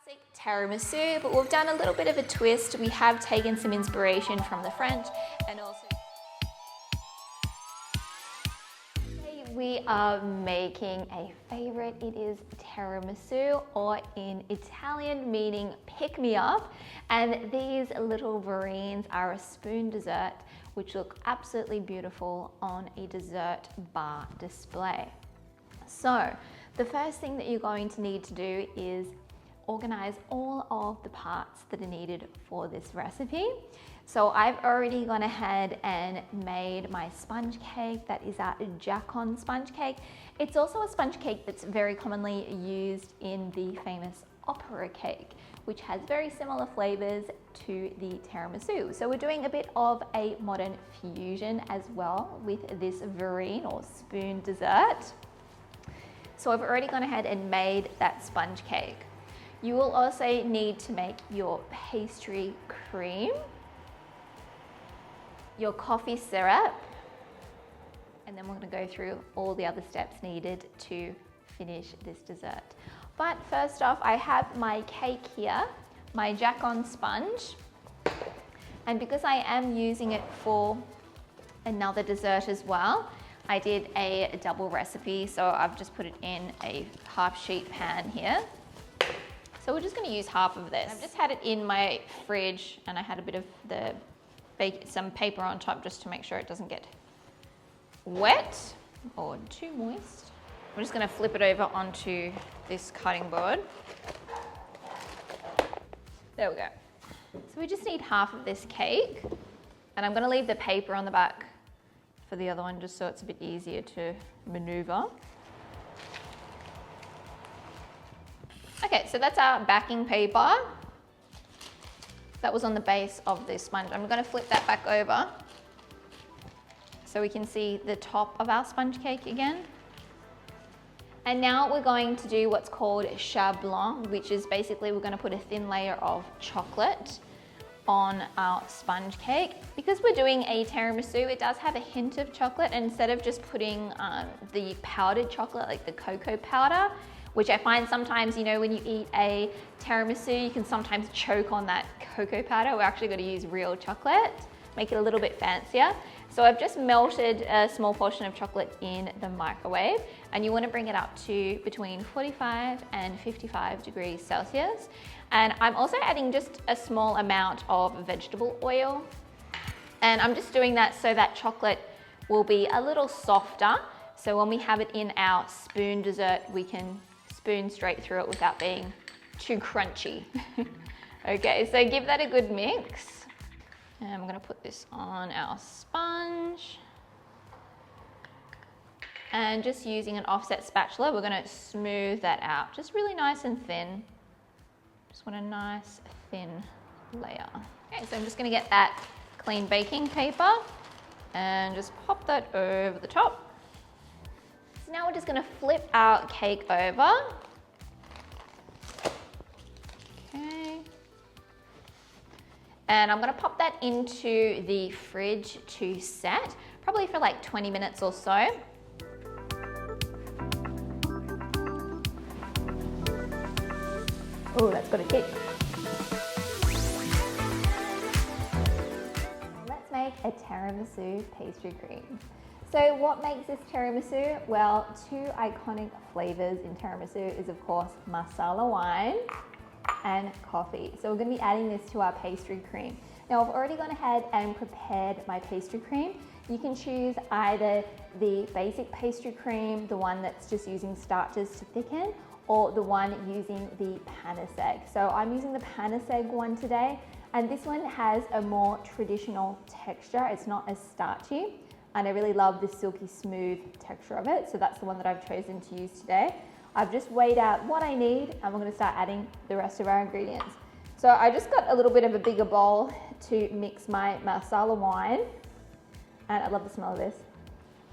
classic tiramisu, but we've done a little bit of a twist. We have taken some inspiration from the French and also we are making a favorite. It is tiramisu, or in Italian meaning pick me up. And these little verrines are a spoon dessert which look absolutely beautiful on a dessert bar display. So the first thing that you're going to need to do is organize all of the parts that are needed for this recipe. So I've already gone ahead and made my sponge cake. That is our Jacon sponge cake. It's also a sponge cake that's very commonly used in the famous opera cake, which has very similar flavors to the tiramisu. So we're doing a bit of a modern fusion as well with this verrine or spoon dessert. So I've already gone ahead and made that sponge cake. You will also need to make your pastry cream, your coffee syrup, and then we're going to go through all the other steps needed to finish this dessert. But first off, I have my cake here, my Jacon sponge, and because I am using it for another dessert as well, I did a double recipe, so I've just put it in a half sheet pan here. So we're just going to use half of this. I've just had it in my fridge and I had a bit of some paper on top just to make sure it doesn't get wet or too moist. I'm just going to flip it over onto this cutting board. There we go. So we just need half of this cake, and I'm going to leave the paper on the back for the other one just so it's a bit easier to maneuver. Okay, so that's our backing paper. That was on the base of this sponge. I'm going to flip that back over so we can see the top of our sponge cake again. And now we're going to do what's called chat blanc, which is basically we're going to put a thin layer of chocolate on our sponge cake. Because we're doing a tiramisu, it does have a hint of chocolate, and instead of just putting the powdered chocolate, like the cocoa powder, which I find sometimes, you know, when you eat a tiramisu, you can sometimes choke on that cocoa powder. We're actually going to use real chocolate, make it a little bit fancier. So I've just melted a small portion of chocolate in the microwave, and you want to bring it up to between 45 and 55 degrees Celsius. And I'm also adding just a small amount of vegetable oil. And I'm just doing that so that chocolate will be a little softer. So when we have it in our spoon dessert, we can spoon straight through it without being too crunchy. Okay, so give that a good mix. And I'm gonna put this on our sponge. And just using an offset spatula, we're gonna smooth that out. Just really nice and thin. Just want a nice thin layer. Okay, so I'm just gonna get that clean baking paper and just pop that over the top. So now we're just going to flip our cake over. Okay. And I'm going to pop that into the fridge to set, probably for like 20 minutes or so. Oh, that's got a kick. Let's make a tiramisu pastry cream. So what makes this tiramisu? Well, two iconic flavors in tiramisu is of course masala wine and coffee. So we're going to be adding this to our pastry cream. Now I've already gone ahead and prepared my pastry cream. You can choose either the basic pastry cream, the one that's just using starches to thicken, or the one using the pain-seigue. So I'm using the pain-seigue one today, and this one has a more traditional texture. It's not as starchy. And I really love the silky smooth texture of it. So that's the one that I've chosen to use today. I've just weighed out what I need, and we're gonna start adding the rest of our ingredients. So I just got a little bit of a bigger bowl to mix my masala wine. And I love the smell of this.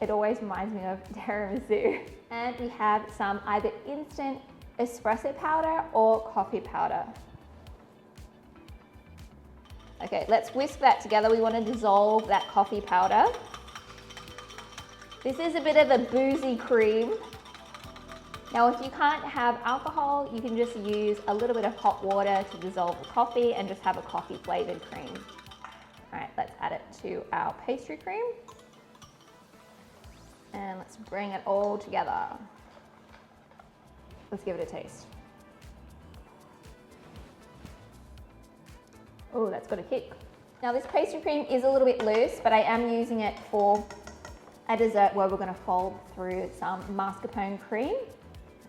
It always reminds me of tiramisu. And we have some either instant espresso powder or coffee powder. Okay, let's whisk that together. We wanna dissolve that coffee powder. This is a bit of a boozy cream. Now, if you can't have alcohol, you can just use a little bit of hot water to dissolve the coffee and just have a coffee flavored cream. All right, let's add it to our pastry cream. And let's bring it all together. Let's give it a taste. Oh, that's got a kick. Now this pastry cream is a little bit loose, but I am using it for a dessert where we're going to fold through some mascarpone cream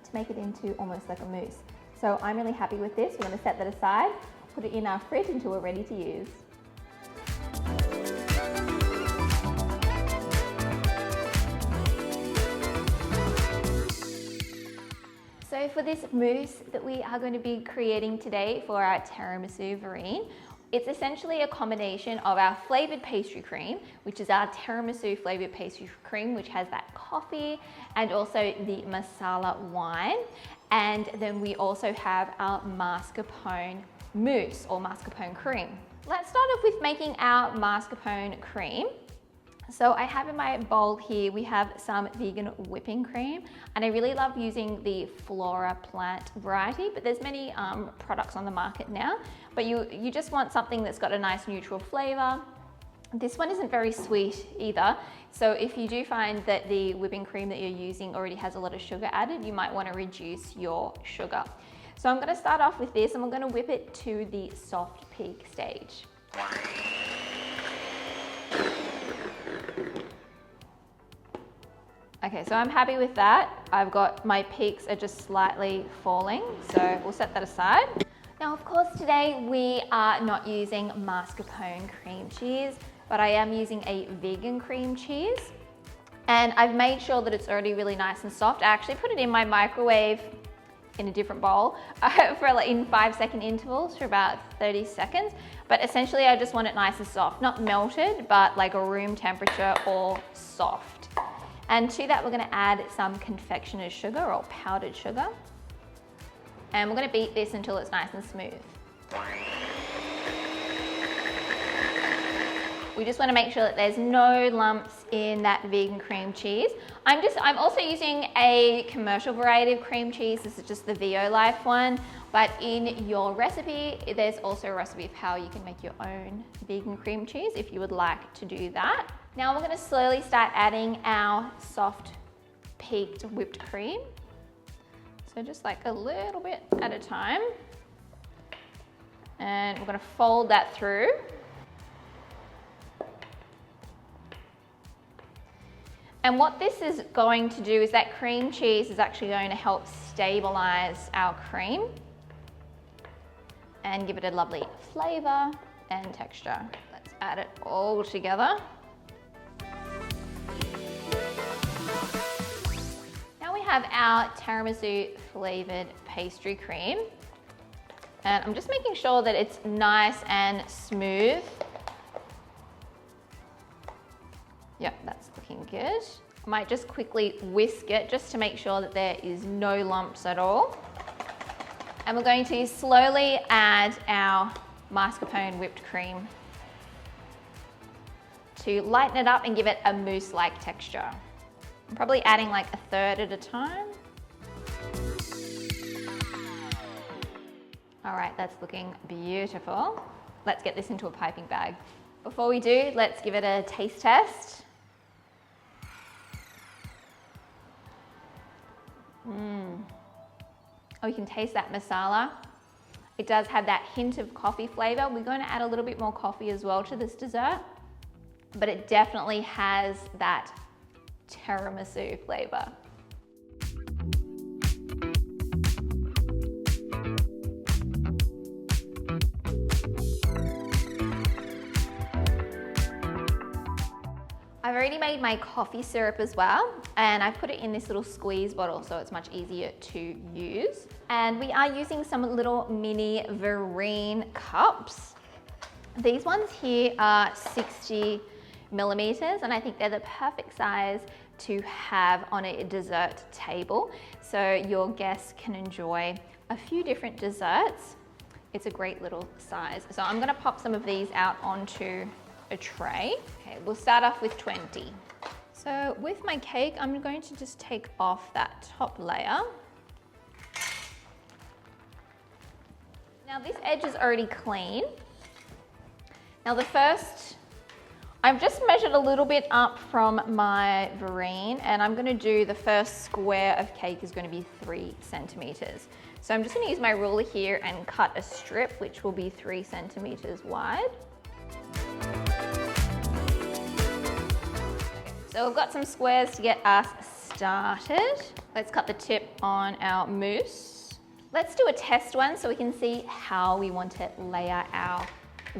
to make it into almost like a mousse. So I'm really happy with this. We're going to set that aside, put it in our fridge until we're ready to use. So for this mousse that we are going to be creating today for our Tiramisu Verrine, it's essentially a combination of our flavored pastry cream, which is our tiramisu flavored pastry cream, which has that coffee and also the masala wine. And then we also have our mascarpone mousse or mascarpone cream. Let's start off with making our mascarpone cream. So I have in my bowl here, we have some vegan whipping cream, and I really love using the Flora plant variety, but there's many products on the market now, but you just want something that's got a nice neutral flavor. This one isn't very sweet either, so if you do find that the whipping cream that you're using already has a lot of sugar added, you might want to reduce your sugar. So I'm going to start off with this, and I'm going to whip it to the soft peak stage. Okay, so I'm happy with that. I've got my peaks are just slightly falling, so we'll set that aside. Now, of course, today we are not using mascarpone cream cheese, but I am using a vegan cream cheese. And I've made sure that it's already really nice and soft. I actually put it in my microwave in a different bowl for like in 5-second intervals for about 30 seconds. But essentially I just want it nice and soft, not melted, but like a room temperature or soft. And to that, we're going to add some confectioner's sugar or powdered sugar. And we're going to beat this until it's nice and smooth. We just want to make sure that there's no lumps in that vegan cream cheese. I'm also using a commercial variety of cream cheese. This is just the VO Life one. But in your recipe, there's also a recipe of how you can make your own vegan cream cheese if you would like to do that. Now we're going to slowly start adding our soft peaked whipped cream. So just like a little bit at a time. And we're going to fold that through. And what this is going to do is that cream cheese is actually going to help stabilize our cream and give it a lovely flavor and texture. Let's add it all together. Now we have our tiramisu flavored pastry cream. And I'm just making sure that it's nice and smooth. Yep, that's looking good. I might just quickly whisk it just to make sure that there is no lumps at all. And we're going to slowly add our mascarpone whipped cream to lighten it up and give it a mousse-like texture. I'm probably adding like a third at a time. All right, that's looking beautiful. Let's get this into a piping bag. Before we do, let's give it a taste test. Oh, you can taste that masala. It does have that hint of coffee flavor. We're going to add a little bit more coffee as well to this dessert, but it definitely has that tiramisu flavor. I've already made my coffee syrup as well, and I've put it in this little squeeze bottle so it's much easier to use. And we are using some little mini Verrine cups. These ones here are 60 millimeters, and I think they're the perfect size to have on a dessert table, so your guests can enjoy a few different desserts. It's a great little size. So I'm gonna pop some of these out onto a tray. Okay, we'll start off with 20. So with my cake, I'm going to just take off that top layer Now this edge is already clean. Now the first, I've just measured a little bit up from my verrine, and I'm going to do the first square of cake is going to be 3 centimeters. So I'm just going to use my ruler here and cut a strip which will be 3 centimeters wide. So we've got some squares to get us started. Let's cut the tip on our mousse. Let's do a test one so we can see how we want to layer our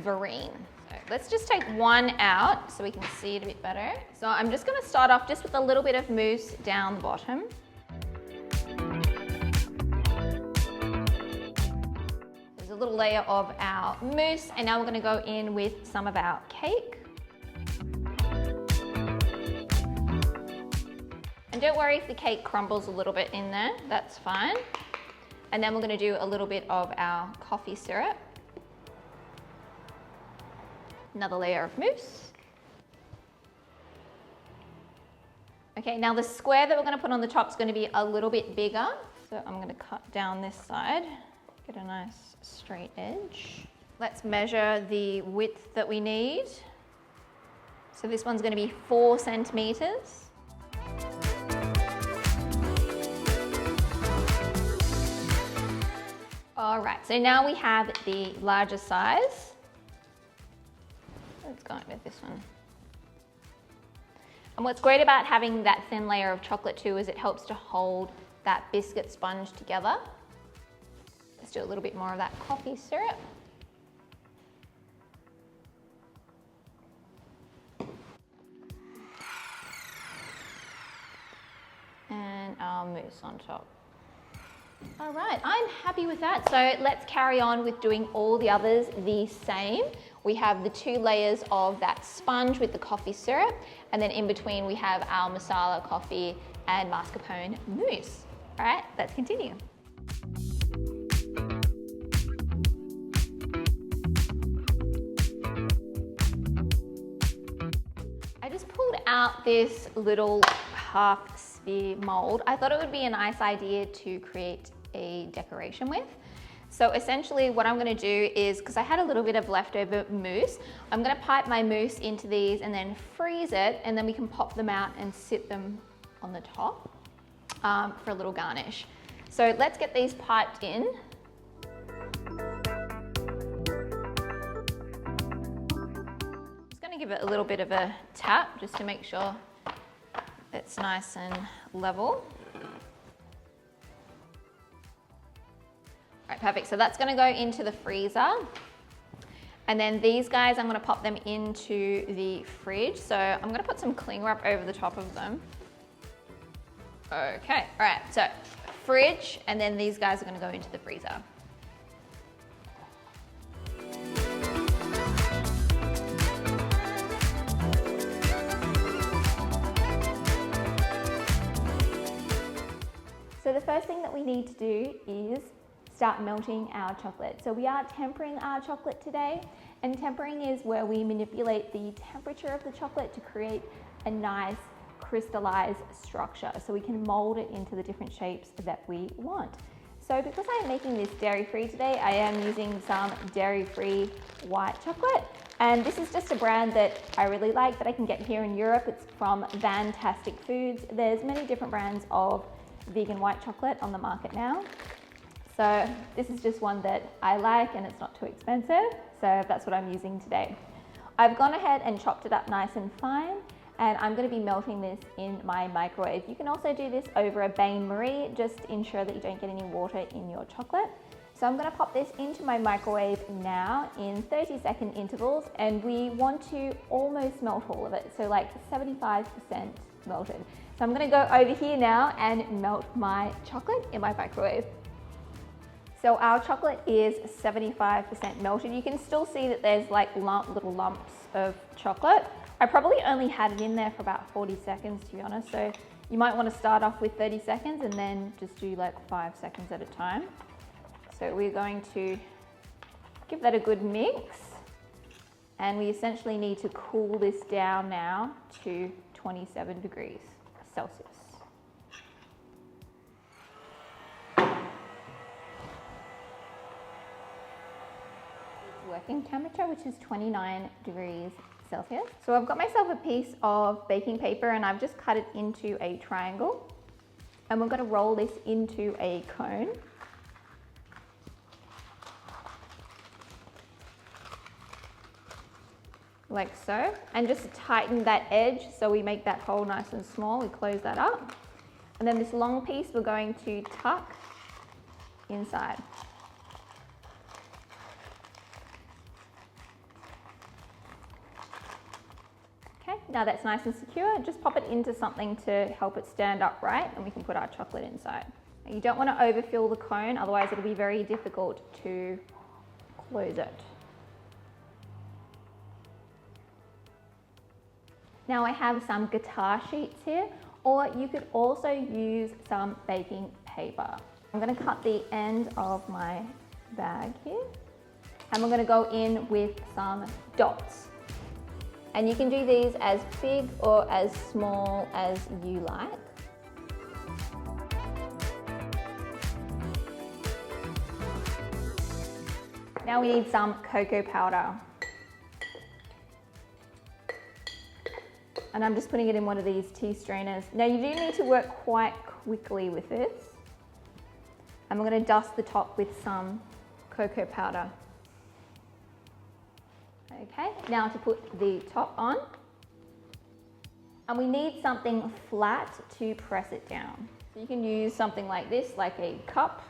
verrine. So let's just take one out so we can see it a bit better. So I'm just going to start off just with a little bit of mousse down the bottom. There's a little layer of our mousse, and now we're going to go in with some of our cake. And don't worry if the cake crumbles a little bit in there, that's fine. And then we're going to do a little bit of our coffee syrup. Another layer of mousse. Okay, now the square that we're going to put on the top is going to be a little bit bigger. So I'm going to cut down this side, get a nice straight edge. Let's measure the width that we need. So this one's going to be 4 centimeters. All right, so now we have the larger size. Let's go with this one. And what's great about having that thin layer of chocolate too is it helps to hold that biscuit sponge together. Let's do a little bit more of that coffee syrup. And our mousse on top. All right, I'm happy with that. So let's carry on with doing all the others the same. We have the 2 layers of that sponge with the coffee syrup, and then in between we have our masala coffee and mascarpone mousse. All right, let's continue. I just pulled out this little half sphere mold. I thought it would be a nice idea to create a decoration with. So essentially what I'm going to do is, because I had a little bit of leftover mousse, I'm going to pipe my mousse into these and then freeze it, and then we can pop them out and sit them on the top for a little garnish. So let's get these piped in. Just going to give it a little bit of a tap just to make sure it's nice and level. All right, perfect. So that's going to go into the freezer. And then these guys, I'm going to pop them into the fridge. So I'm going to put some cling wrap over the top of them. Okay, all right, so fridge, and then these guys are going to go into the freezer. So the first thing that we need to do is start melting our chocolate. So we are tempering our chocolate today, and tempering is where we manipulate the temperature of the chocolate to create a nice crystallized structure so we can mold it into the different shapes that we want. So because I am making this dairy-free today, I am using some dairy-free white chocolate, and this is just a brand that I really like that I can get here in Europe. It's from Fantastic Foods. There's many different brands of vegan white chocolate on the market now. So this is just one that I like, and it's not too expensive, so that's what I'm using today. I've gone ahead and chopped it up nice and fine, and I'm going to be melting this in my microwave. You can also do this over a bain-marie, just ensure that you don't get any water in your chocolate. So I'm going to pop this into my microwave now in 30-second intervals, and we want to almost melt all of it, so like 75% melted. So I'm going to go over here now and melt my chocolate in my microwave. So our chocolate is 75% melted. You can still see that there's like little lumps of chocolate. I probably only had it in there for about 40 seconds, to be honest. So you might want to start off with 30 seconds and then just do like 5 seconds at a time. So we're going to give that a good mix. And we essentially need to cool this down now to 27 degrees Celsius. working temperature, which is 29 degrees Celsius. So I've got myself a piece of baking paper and I've just cut it into a triangle. And we're going to roll this into a cone. Like so. And just tighten that edge so we make that hole nice and small. We close that up. And then this long piece we're going to tuck inside. Okay, now that's nice and secure. Just pop it into something to help it stand upright and we can put our chocolate inside. You don't want to overfill the cone, otherwise it'll be very difficult to close it. Now I have some guitar sheets here, or you could also use some baking paper. I'm going to cut the end of my bag here and we're going to go in with some dots. And you can do these as big or as small as you like. Now we need some cocoa powder. And I'm just putting it in one of these tea strainers. Now you do need to work quite quickly with this. And we're going to dust the top with some cocoa powder. Okay, now to put the top on. And we need something flat to press it down. So you can use something like this, like a cup.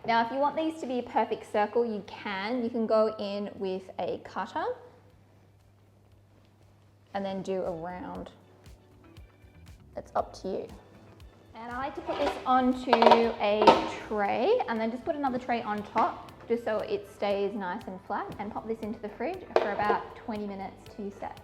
Now, if you want these to be a perfect circle, you can go in with a cutter and then do a round. It's up to you. And I like to put this onto a tray and then just put another tray on top just so it stays nice and flat, and pop this into the fridge for about 20 minutes to set.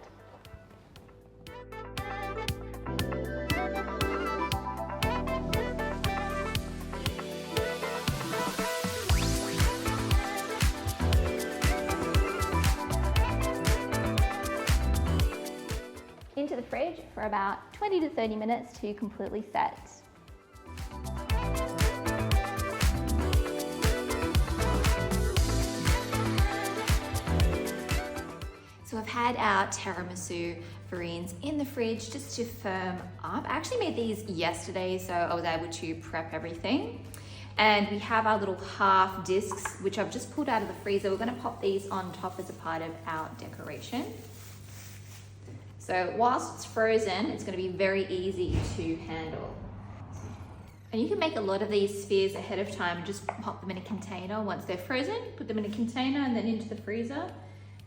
Into the fridge for about 20 to 30 minutes to completely set. So I've had our Tiramisu Verrines in the fridge just to firm up. I actually made these yesterday, so I was able to prep everything. And we have our little half discs, which I've just pulled out of the freezer. We're gonna pop these on top as a part of our decoration. So whilst it's frozen, it's gonna be very easy to handle. And you can make a lot of these spheres ahead of time and just pop them in a container. Once they're frozen, put them in a container and then into the freezer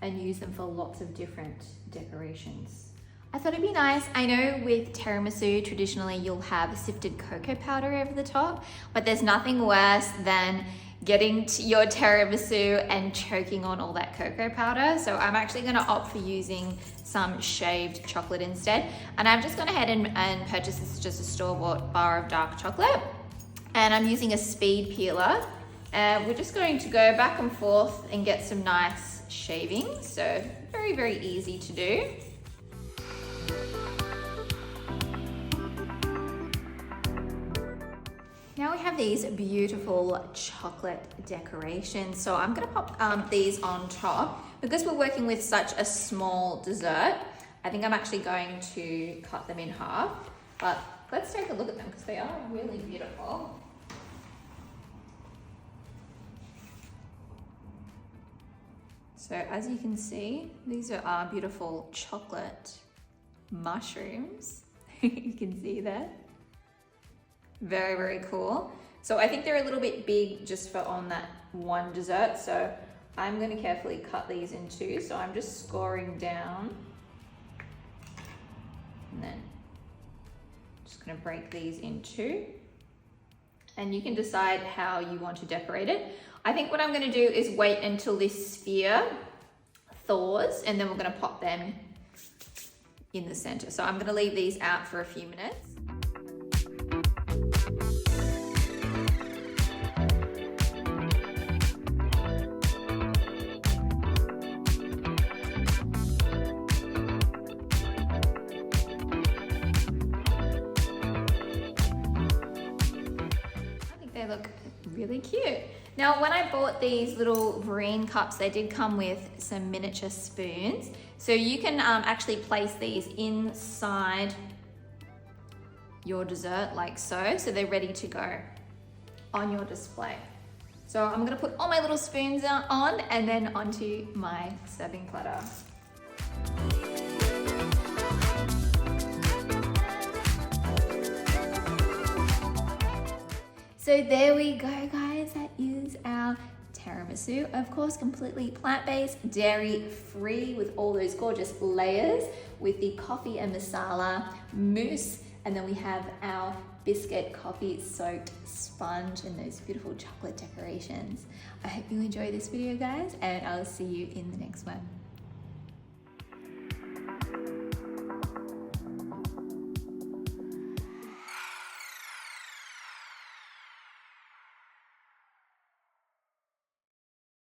and use them for lots of different decorations. I thought it'd be nice. I know with tiramisu, traditionally you'll have sifted cocoa powder over the top, but there's nothing worse than getting to your tiramisu and choking on all that cocoa powder. So I'm actually gonna opt for using some shaved chocolate instead. And I've just gone ahead and purchased this, just a store-bought bar of dark chocolate. And I'm using a speed peeler. And we're just going to go back and forth and get some nice shavings. So very, very easy to do. Now we have these beautiful chocolate decorations. So I'm gonna pop these on top. Because we're working with such a small dessert, I think I'm actually going to cut them in half. But let's take a look at them because they are really beautiful. So as you can see, these are our beautiful chocolate mushrooms. You can see that. Very, very cool. So I think they're a little bit big just for on that one dessert. So I'm going to carefully cut these in two. So I'm just scoring down and then just going to break these in two. And you can decide how you want to decorate it. I think what I'm going to do is wait until this sphere thaws and then we're going to pop them in the center. So I'm going to leave these out for a few minutes. look really cute. Now, when I bought these little Verrine cups, they did come with some miniature spoons. So you can actually place these inside your dessert like so. So they're ready to go on your display. So I'm gonna put all my little spoons on and then onto my serving platter. So there we go, guys. That is our tiramisu. Of course, completely plant-based, dairy-free, with all those gorgeous layers with the coffee and masala mousse. And then we have our biscuit coffee soaked sponge and those beautiful chocolate decorations. I hope you enjoy this video, guys, and I'll see you in the next one.